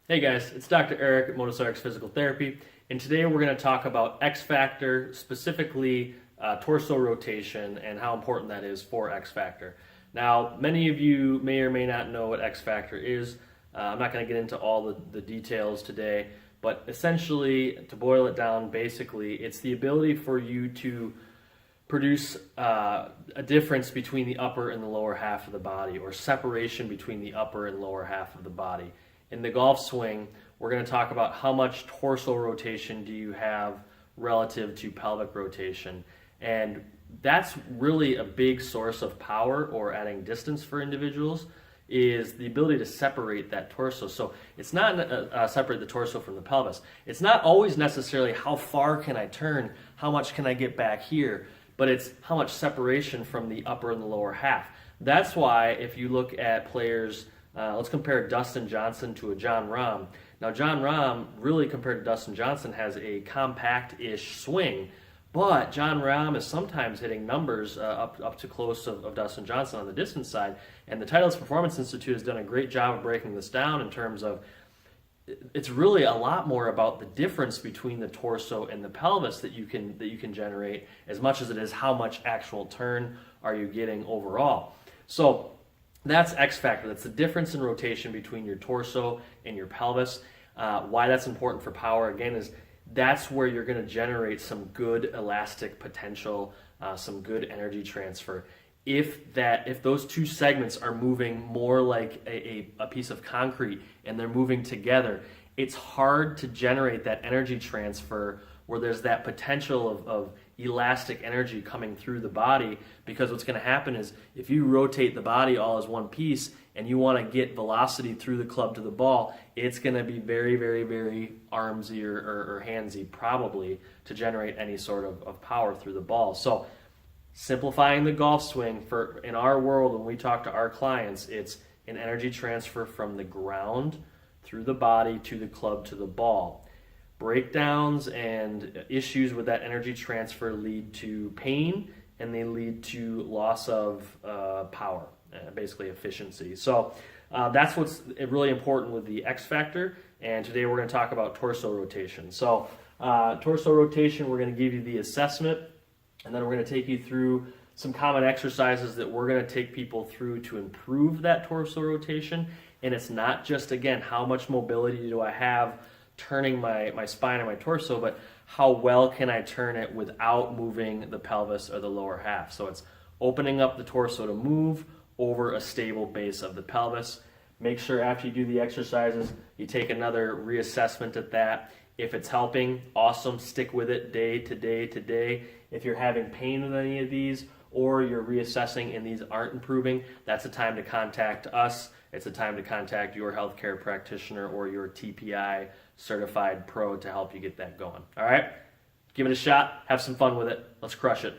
Hey guys, it's Dr. Eric at Motorcycles Physical Therapy, and today we're going to talk about X factor, specifically torso rotation, and how important that is for X factor. Now, many of you may or may not know what X factor is. I'm not going to get into all the details today, but essentially, to boil it down, basically, it's the ability for you to produce a difference between the upper and the lower half of the body, or separation between the upper and lower half of the body. In the golf swing, we're going to talk about how much torso rotation do you have relative to pelvic rotation. And that's really a big source of power or adding distance for individuals, is the ability to separate that torso. So it's not separate the torso from the pelvis. It's not always necessarily how far can I turn, how much can I get back here, but it's how much separation from the upper and the lower half. That's why if you look at players, let's compare Dustin Johnson to a John Rahm. Now, John Rahm, really compared to Dustin Johnson, has a compact-ish swing, but John Rahm is sometimes hitting numbers up to close of Dustin Johnson on the distance side. And the Titleist Performance Institute has done a great job of breaking this down in terms of it's really a lot more about the difference between the torso and the pelvis that you can generate, as much as it is how much actual turn are you getting overall. So that's X factor. That's the difference in rotation between your torso and your pelvis. Why that's important for power, again, is that's where you're going to generate some good elastic potential, some good energy transfer. If those two segments are moving more like a piece of concrete and they're moving together, it's hard to generate that energy transfer where there's that potential of elastic energy coming through the body, because what's going to happen is if you rotate the body all as one piece and you want to get velocity through the club to the ball, it's going to be very, very, very armsy or handsy probably to generate any sort of power through the ball. So simplifying the golf swing, for in our world, when we talk to our clients, it's an energy transfer from the ground through the body to the club to the ball. Breakdowns and issues with that energy transfer lead to pain, and they lead to loss of power, basically efficiency. So that's what's really important with the X factor, and today we're going to talk about torso rotation. So torso rotation, we're going to give you the assessment, and then we're going to take you through some common exercises that we're going to take people through to improve that torso rotation. And it's not just, again, how much mobility do I have turning my spine and my torso, but how well can I turn it without moving the pelvis or the lower half. So it's opening up the torso to move over a stable base of the pelvis. Make sure after you do the exercises, you take another reassessment at that. If it's helping, awesome, stick with it day to day to day. If you're having pain with any of these, or you're reassessing and these aren't improving, that's a time to contact us. It's a time to contact your healthcare practitioner or your TPI certified pro to help you get that going. All right? Give it a shot. Have some fun with it. Let's crush it.